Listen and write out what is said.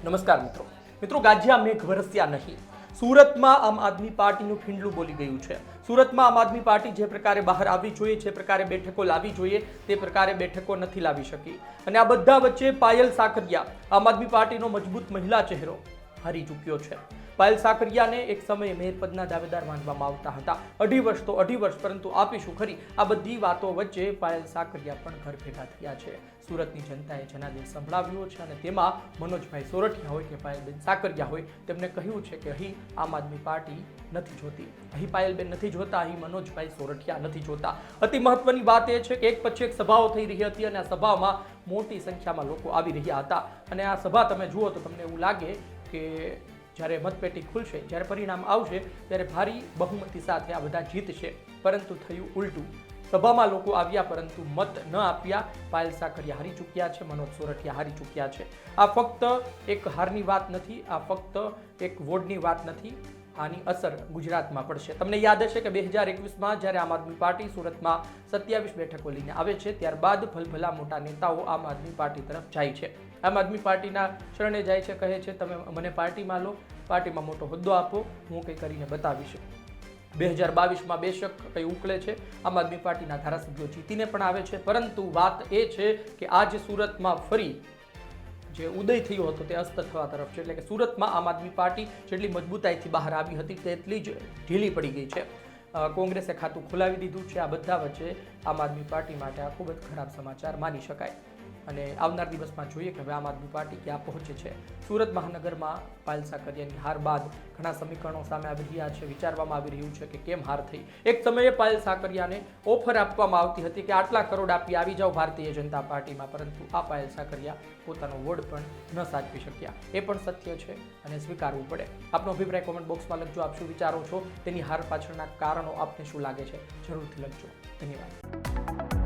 નમસ્કાર મિત્રો ગાજિયા મેઘ વરસ્યા નહીં। સુરતમાં આમ આદમી પાર્ટીનું ફીંડલું બોલી ગયું છે। સુરતમાં આમ આદમી પાર્ટી જે પ્રકારે બહાર આવવી જોઈએ, જે પ્રકારે બેઠકો લાવવી જોઈએ, તે પ્રકારે બેઠકો નથી લાવી શકી અને આ બધા વચ્ચે પાયલ સાકરિયા, આમ આદમી પાર્ટીનો મજબૂત મહિલા ચહેરો, હારી ચૂક્યો છે। પાયલ સાકરિયાને એક સમયે મેયર પદના દાવેદાર માનવામાં આવતા હતા। અઢી વર્ષ, પરંતુ આપીશું ખરી। આ બધી વાતો વચ્ચે પાયલ સાકરિયા પણ ઘર ભેગા થયા છે। સુરતની જનતાએ જનાદેશ સંભળાવ્યો છે અને તેમાં મનોજભાઈ સોરઠિયા હોય કે પાયલબેન સાકરિયા હોય, તેમણે કહ્યું છે કે અહીં આમ આદમી પાર્ટી નથી જોતી, અહીં પાયલબેન નથી જોતા, અહીં મનોજભાઈ સોરઠિયા નથી જોતા। અતિ મહત્વની વાત એ છે કે એક પછી એક સભાઓ થઈ રહી હતી અને આ સભામાં મોટી સંખ્યામાં લોકો આવી રહ્યા હતા અને આ સભા તમે જુઓ તો તમને એવું લાગે કે જ્યારે મતપેટી ખુલશે, જ્યારે પરિણામ આવશે, ત્યારે ભારી બહુમતી સાથે આ બધા જીતશે, પરંતુ થયું ઉલટું। સભામાં લોકો આવ્યા પરંતુ મત ન આપ્યા। પાયલ સાકરિયા હારી ચૂક્યા છે, મનોજ સોરઠિયા હારી ચૂક્યા છે। આ ફક્ત એક હારની વાત નથી, આ ફક્ત એક વોર્ડની વાત નથી, આની અસર ગુજરાતમાં પડશે। તમને યાદ હશે કે 2021માં જ્યારે આમ આદમી પાર્ટી સુરતમાં 27 બેઠકો લઈને આવે છે, ત્યારબાદ ભલભલા મોટા નેતાઓ આમ આદમી પાર્ટી તરફ જાય છે, આમ આદમી પાર્ટીના શરણે જાય છે, કહે છે તમે મને પાર્ટીમાં લો, પાર્ટીમાં મોટો હોદ્દો આપો, હું કંઈ કરીને બતાવીશ। 2022માં બેશક કંઈ ઉકળે છે, આમ આદમી પાર્ટીના ધારાસભ્યો જીતીને પણ આવે છે, પરંતુ વાત એ છે કે આજ સુરતમાં ફરી જે ઉદય થયો હતો તે અસ્ત થવા તરફ છે। એટલે કે સુરતમાં આમ આદમી પાર્ટી જેટલી મજબૂતાઈથી બહાર આવી હતી તેટલી જ ઢીલી પડી ગઈ છે। કોંગ્રેસે ખાતું ખોલાવી દીધું છે। આ બધા વચ્ચે આમ આદમી પાર્ટી માટે આ ખૂબ જ ખરાબ સમાચાર માની શકાય અને આવનાર દિવસમાં જોઈએ કે હવે આમ આદમી પાર્ટી ક્યાં પહોંચે છે। સુરત મહાનગરમાં પાયલ સાકરિયાની હાર બાદ ઘણા સમીકરણો સામે આવી રહ્યા છે, વિચારવામાં આવી રહ્યું છે કે કેમ હાર થઈ। એક સમયે પાયલ સાકરિયાને ઓફર આપવામાં આવતી હતી કે આટલા કરોડ આપી આવી જાઓ ભારતીય જનતા પાર્ટીમાં, પરંતુ આ પાયલ સાકરિયા પોતાનો વોર્ડ પણ ન સાચવી શક્યા। એ પણ સત્ય છે અને સ્વીકારવું પડે। આપનો અભિપ્રાય કોમેન્ટ બોક્સમાં લખજો। આપ શું વિચારો છો, તેની હાર પાછળના કારણો આપને શું લાગે છે, જરૂરથી લખજો। ધન્યવાદ।